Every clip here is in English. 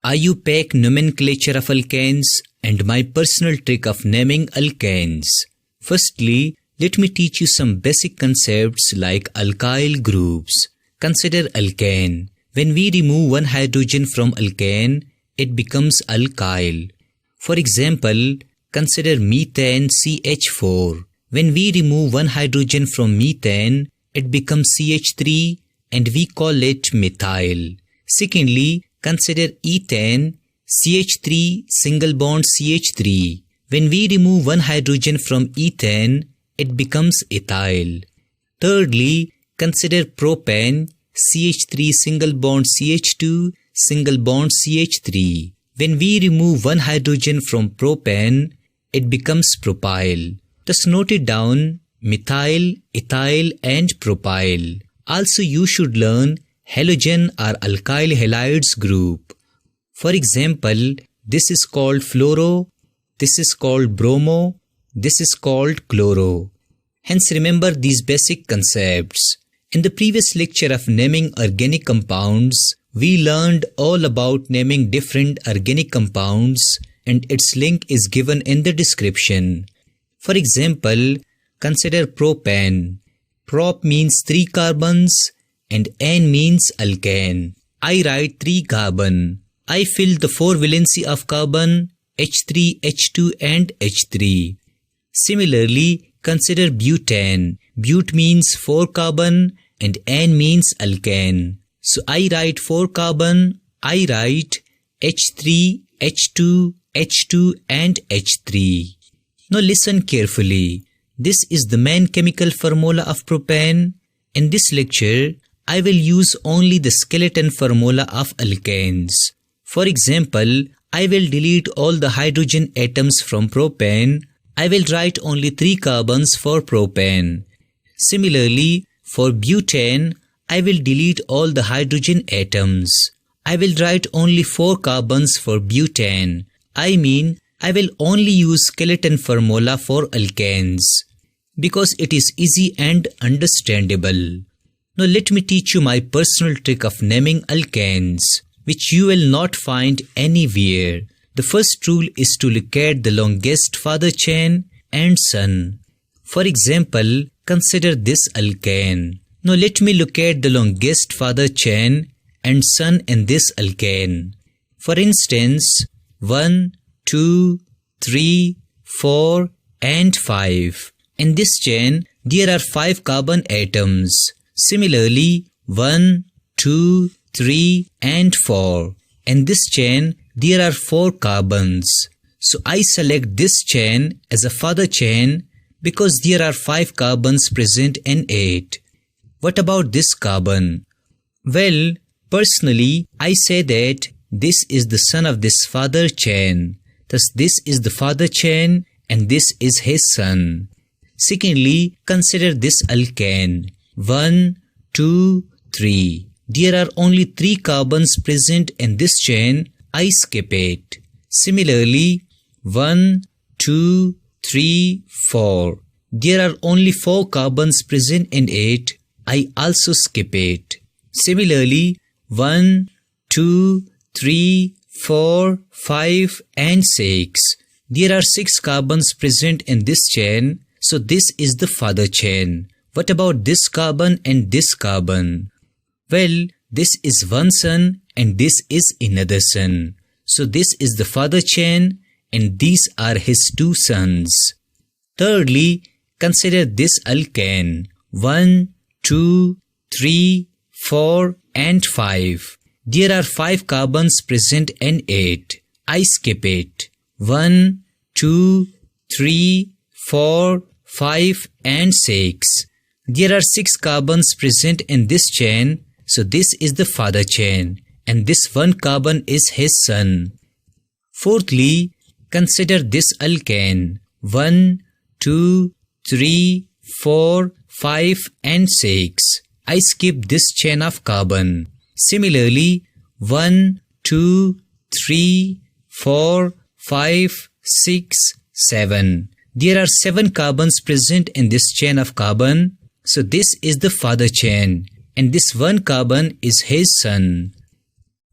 IUPAC Nomenclature of Alkanes and my personal trick of naming alkanes. Firstly, let me teach you some basic concepts like alkyl groups. Consider alkane. When we remove one hydrogen from alkane, it becomes alkyl. For example, consider methane CH4. When we remove one hydrogen from methane, it becomes CH3 and we call it methyl. Secondly, consider ethane CH3 single bond CH3. When we remove one hydrogen from ethane, it becomes ethyl. Thirdly, consider propane CH3 single bond CH2 single bond CH3. When we remove one hydrogen from propane, it becomes propyl. Just note it down: methyl, ethyl and propyl. Also you should learn halogen or alkyl halides group. For example, this is called fluoro, this is called bromo, this is called chloro. Hence remember these basic concepts. In the previous lecture of naming organic compounds, we learned all about naming different organic compounds and its link is given in the description. For example, consider propane. Prop means 3 carbons and N means alkane. I write 3 carbon. I fill the 4 valency of carbon H3, H2 and H3. Similarly, consider butane. But means 4 carbon and N means alkane. So I write 4 carbon, I write H3, H2, H2 and H3. Now listen carefully. This is the main chemical formula of propane. In this lecture, I will use only the skeleton formula of alkanes. For example, I will delete all the hydrogen atoms from propane. I will write only 3 carbons for propane. Similarly, for butane, I will delete all the hydrogen atoms. I will write only 4 carbons for butane. I mean, I will only use skeleton formula for alkanes because it is easy and understandable. Now let me teach you my personal trick of naming alkanes, which you will not find anywhere. The first rule is to locate the longest father chain and son. For example, consider this alkane. Now let me locate the longest father chain and son in this alkane. For instance, 1, 2, 3, 4 and 5. In this chain, there are 5 carbon atoms. Similarly, 1, 2, 3 and 4. In this chain, there are 4 carbons. So I select this chain as a father chain because there are 5 carbons present in it. What about this carbon? Well, personally, I say that this is the son of this father chain. Thus, this is the father chain and this is his son. Secondly, consider this alkane. 1, 2, 3. There are only 3 carbons present in this chain. I skip it. Similarly, 1, 2, 3, 4. There are only 4 carbons present in it. I also skip it. Similarly, 1, 2, 3, 4, 5 and 6. There are 6 carbons present in this chain. So this is the father chain. What about this carbon and this carbon? Well, this is one son and this is another son. So this is the father chain and these are his 2 sons. Thirdly, consider this alkane. 1, 2, 3, 4 and 5. There are 5 carbons present in it. I skip it. 1, 2, 3, 4, 5 and 6. There are 6 carbons present in this chain. So this is the father chain and this 1 carbon is his son. Fourthly, consider this alkane. 1, 2, 3, 4, 5 and 6. I skip this chain of carbon. Similarly, 1, 2, 3, 4, 5, 6, 7. There are 7 carbons present in this chain of carbon. So this is the father chain and this 1 carbon is his son.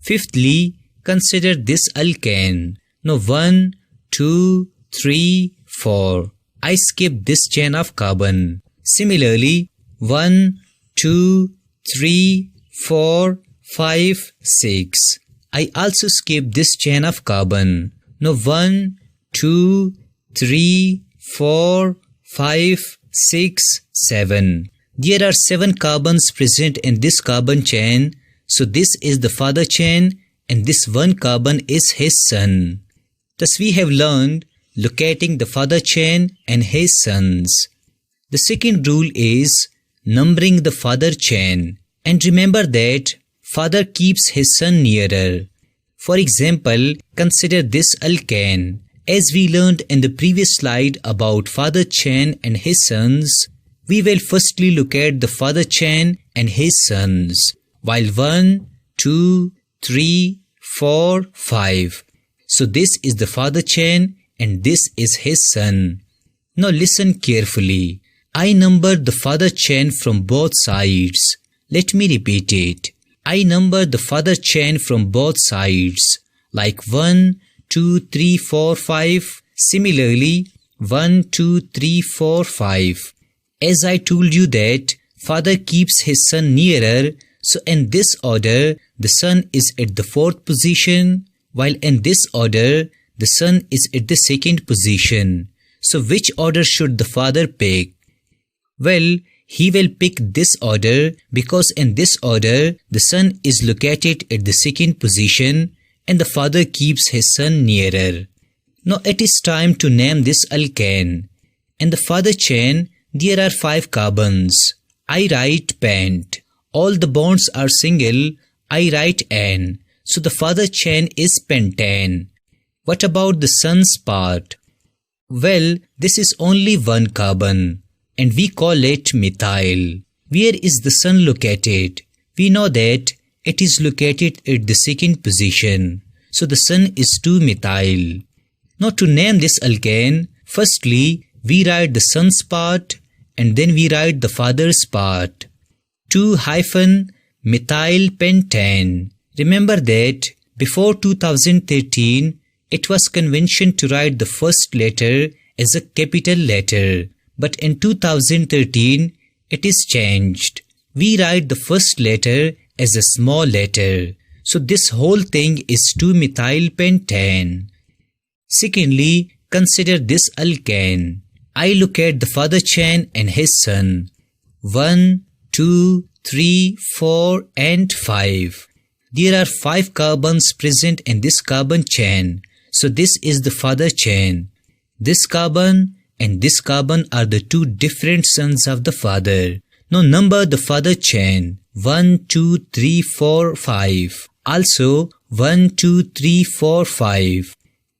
Fifthly, consider this alkane. Now 1, 2, 3, 4. I skip this chain of carbon. Similarly, 1, 2, 3, 4, 5, 6. I also skip this chain of carbon. Now 1, 2, 3, 4, 5, 6, 7. There are 7 carbons present in this carbon chain. So this is the father chain and this one carbon is his son. Thus we have learned locating the father chain and his sons. The second rule is numbering the father chain. And remember that father keeps his son nearer. For example, consider this alkane. As we learned in the previous slide about father chain and his sons, we will firstly look at the father chain and his sons. While 1, 2, 3, 4, 5. So this is the father chain and this is his son. Now listen carefully. I numbered the father chain from both sides. Let me repeat it. I numbered the father chain from both sides. Like 1, 2, 3, 4, 5. Similarly, 1, 2, 3, 4, 5. As I told you that father keeps his son nearer, so in this order, the son is at the 4th position, while in this order, the son is at the 2nd position. So which order should the father pick? Well, he will pick this order because in this order, the son is located at the 2nd position and the father keeps his son nearer. Now it is time to name this alkane. In the father chain, there are 5 carbons. I write pent. All the bonds are single. I write N. So the father chain is pentane. What about the son's part? Well, this is only 1 carbon and we call it methyl. Where is the son located? We know that it is located at the 2nd position. So the son is 2-methyl. Now to name this alkane, firstly we write the son's part and then we write the father's part. 2-methyl pentane. Remember that before 2013, it was convention to write the first letter as a capital letter. But in 2013, it is changed. We write the first letter as a small letter. So this whole thing is 2-methyl pentane. Secondly, consider this alkane. I look at the father chain and his son. 1, 2, 3, 4 and 5. There are 5 carbons present in this carbon chain. So this is the father chain. This carbon and this carbon are the 2 different sons of the father. Now number the father chain. 1, 2, 3, 4, 5. Also 1, 2, 3, 4, 5.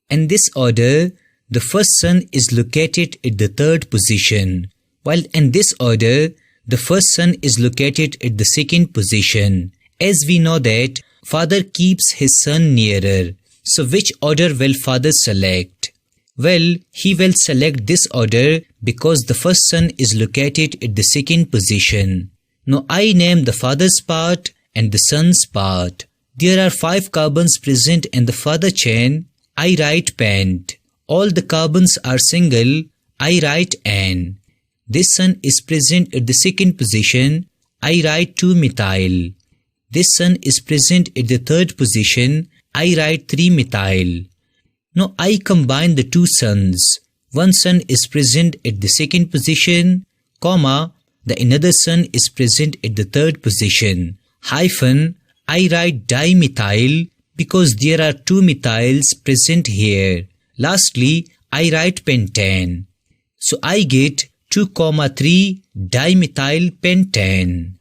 In this order, the first son is located at the 3rd position, while in this order, the first son is located at the 2nd position. As we know that father keeps his son nearer. So which order will father select? Well, he will select this order because the first son is located at the 2nd position. Now I name the father's part and the son's part. There are 5 carbons present in the father chain. I write pent. All the carbons are single. I write N. This son is present at the 2nd position. I write 2-methyl. This son is present at the 3rd position. I write 3-methyl. Now I combine the 2 sons. One son is present at the 2nd position, comma, the another son is present at the 3rd position. Hyphen, I write dimethyl because there are 2 methyls present here. Lastly, I write pentane. So I get 2,3 dimethyl pentane.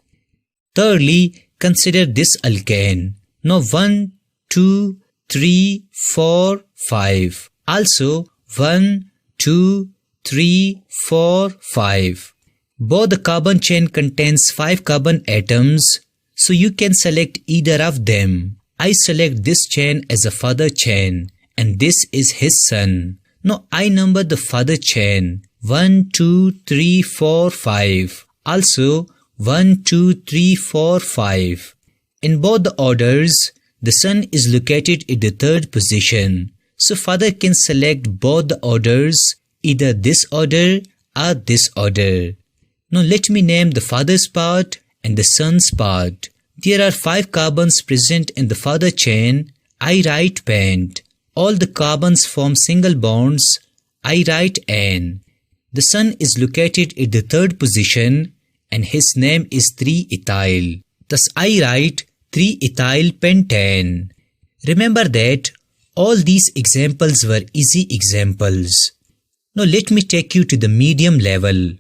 Thirdly, consider this alkane. Now 1, 2, 3, 4, 5. Also 1, 2, 3, 4, 5. Both the carbon chain contains 5 carbon atoms, so you can select either of them. I select this chain as a father chain and this is his son. Now I number the father chain 1, 2, 3, 4, 5. Also 1, 2, 3, 4, 5. In both the orders, the sun is located at the third position. So father can select both the orders, either this order or this order. Now let me name the father's part and the son's part. There are 5 carbons present in the father chain. I write pent. All the carbons form single bonds. I write N. The son is located at the third position and his name is 3-ethyl. Thus I write 3-ethyl pentane. Remember that all these examples were easy examples. Now let me take you to the medium level.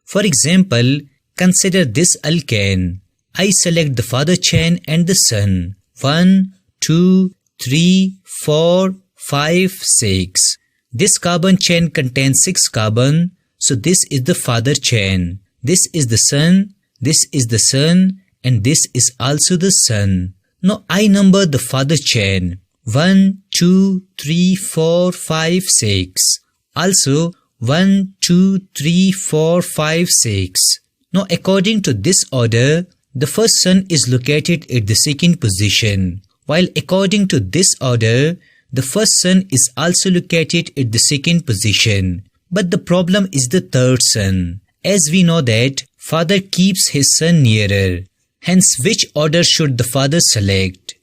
For example, consider this alkane. I select the father chain and the son. 1, 2, 3, 4, 5, 6. This carbon chain contains 6 carbon, so this is the father chain. This is the son, this is the son, and this is also the son. Now I number the father chain. 1, 2, 3, 4, 5, 6. Also 1, 2, 3, 4, 5, 6. Now according to this order, the first son is located at the second position, while according to this order, the first son is also located at the second position. But the problem is the third son, as we know that father keeps his son nearer. Hence, which order should the father select?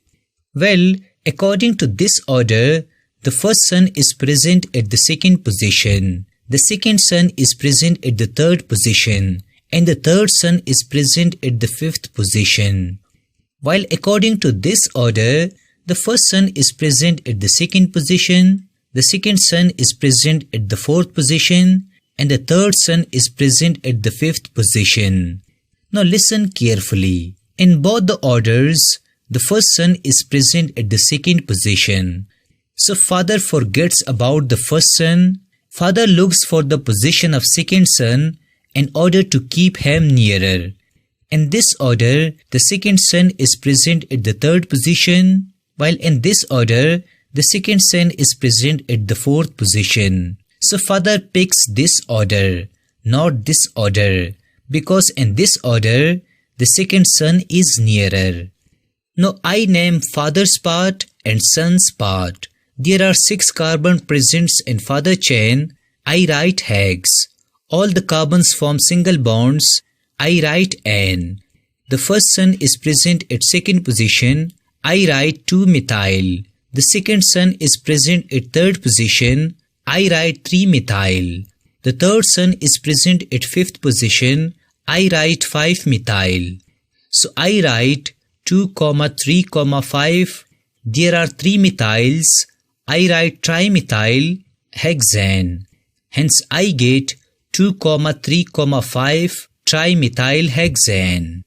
Well, according to this order, the first son is present at the second position, the second son is present at the third position, and the third son is present at the fifth position. While according to this order, the first son is present at the second position, the second son is present at the fourth position, and the third son is present at the fifth position. Now listen carefully. In both the orders, the first son is present at the second position. So father forgets about the first son. Father looks for the position of second son in order to keep him nearer. In this order, the second son is present at the third position, while in this order, the second son is present at the fourth position. So father picks this order, not this order, because in this order, the second son is nearer. Now I name father's part and son's part. There are 6 carbon presents in father chain. I write hex. All the carbons form single bonds. I write N. The first son is present at second position. I write 2-methyl. The second son is present at third position. I write 3-methyl. The third son is present at fifth position. I write 5-methyl. So I write 2, 3, 5. There are 3 methyls. I write trimethyl hexane. Hence I get 2, 3, 5 trimethyl hexane.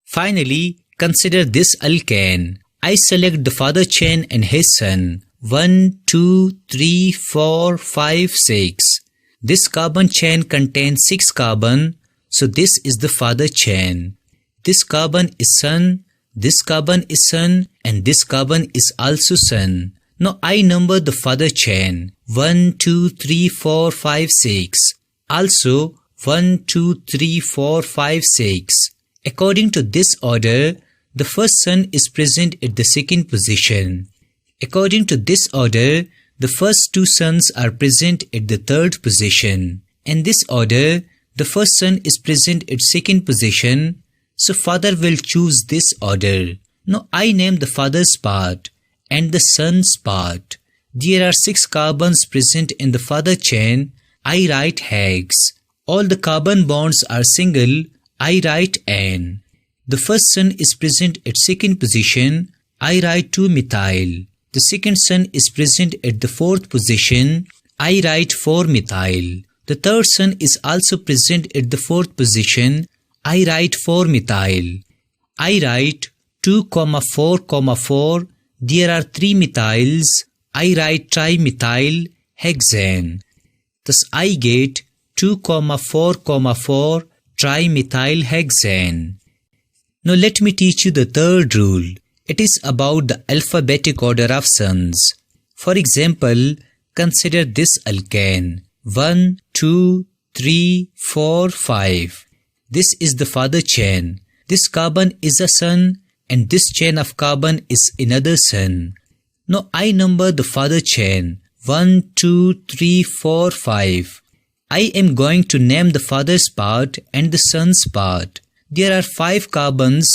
Finally, consider this alkane. I select the father chain and his son. 1, 2, 3, 4, 5, 6. This carbon chain contains 6 carbon, so this is the father chain. This carbon is son, this carbon is son, and this carbon is also son. Now I number the father chain. 1, 2, 3, 4, 5, 6. Also 1, 2, 3, 4, 5, 6. According to this order, the first son is present at the second position. According to this order, the first 2 sons are present at the third position. In this order, the first son is present at second position, so father will choose this order. Now I name the father's part and the son's part. There are 6 carbons present in the father chain. I write hex. All the carbon bonds are single. I write N. The first son is present at second position. I write 2-methyl. The second son is present at the fourth position. I write 4-methyl. The third son is also present at the fourth position. I write 4-methyl. I write 2, 4, 4. There are 3 methyls. I write trimethyl hexane. Thus I get 2, 4, 4 trimethyl hexane. Now let me teach you the third rule. It is about the alphabetic order of sons. For example, consider this alkane. 1, 2, 3, 4, 5. This is the father chain. This carbon is a son and this chain of carbon is another sun. Now I number the father chain 1, 2, 3, 4, 5. I am going to name the father's part and the son's part. There are 5 carbons.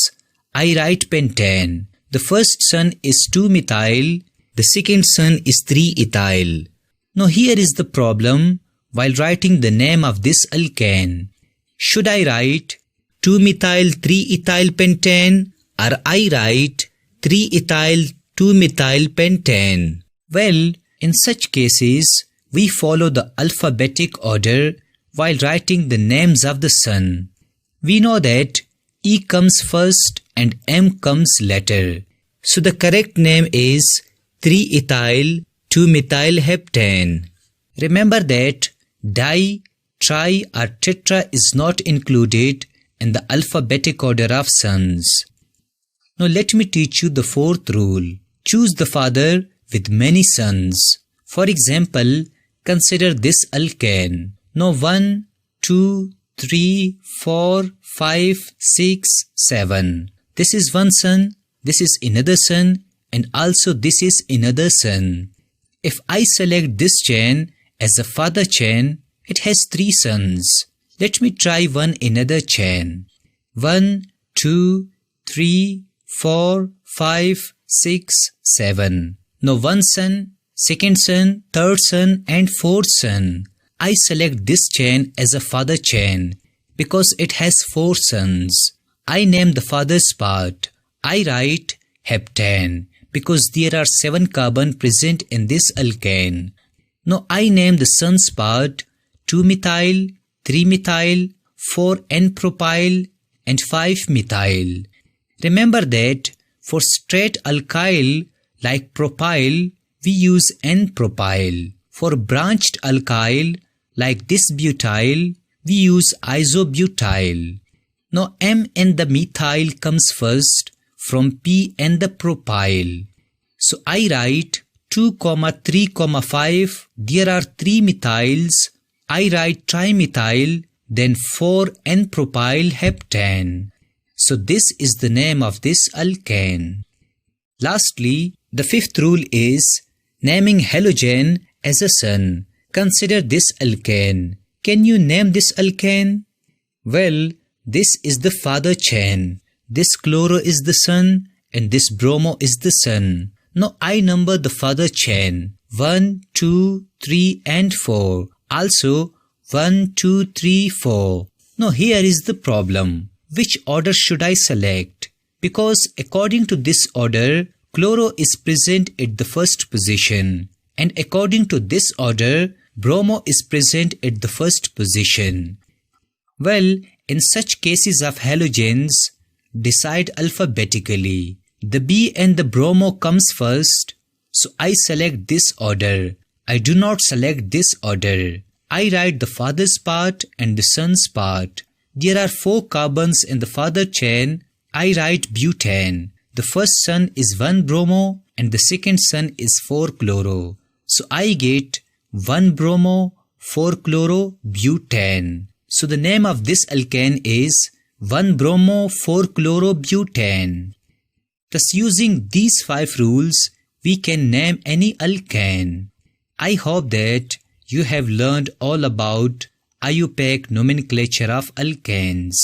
I write pentane. The first sun is 2-methyl. The second sun is 3-ethyl. Now here is the problem while writing the name of this alkane. Should I write 2-methyl 3-ethyl pentane or I write 3-ethyl 2-methyl pentane? Well, in such cases, we follow the alphabetic order while writing the names of the sun. We know that E comes first and M comes later. So the correct name is 3-ethyl 2-methyl heptane. Remember that di, tri or tetra is not included in the alphabetic order of suns. Now let me teach you the 4th rule. Choose the father with many sons. For example, consider this alkane. Now 1, 2, 3, 4, 5, 6, 7. This is one son, this is another son, and also this is another son. If I select this chain as a father chain, it has 3 sons. Let me try one another chain. 1, 2, 3, 4, 5, 6, 7. Now one son, second son, third son, and fourth son. I select this chain as a father chain because it has 4 sons. I name the father's part. I write heptane because there are 7 carbon present in this alkane. Now I name the son's part 2-methyl, 3-methyl, 4-N-propyl, and 5-methyl. Remember that for straight alkyl like propyl, we use N-propyl. For branched alkyl like this butyl, we use isobutyl. Now M and the methyl comes first from P and the propyl. So I write 2, 3, 5. There are 3 methyls. I write trimethyl, then 4-N-propyl heptane. So this is the name of this alkane. Lastly, the 5th rule is naming halogen as a sun. Consider this alkane. Can you name this alkane? Well, this is the father chain. This chloro is the sun and this bromo is the sun. Now I number the father chain 1, 2, 3 and 4. Also 1, 2, 3, 4. Now here is the problem. Which order should I select? Because according to this order, chloro is present at the first position, and according to this order, bromo is present at the first position. Well, in such cases of halogens, decide alphabetically. The B and the bromo comes first, so I select this order. I do not select this order. I write the father's part and the son's part. There are 4 carbons in the father chain. I write butane. The first son is 1 bromo and the second son is 4 chloro. So I get 1 bromo, 4 chloro, butane. So the name of this alkane is 1 bromo, 4 chloro, butane. Thus using these 5 rules, we can name any alkane. I hope that you have learned all about IUPAC nomenclature of alkanes.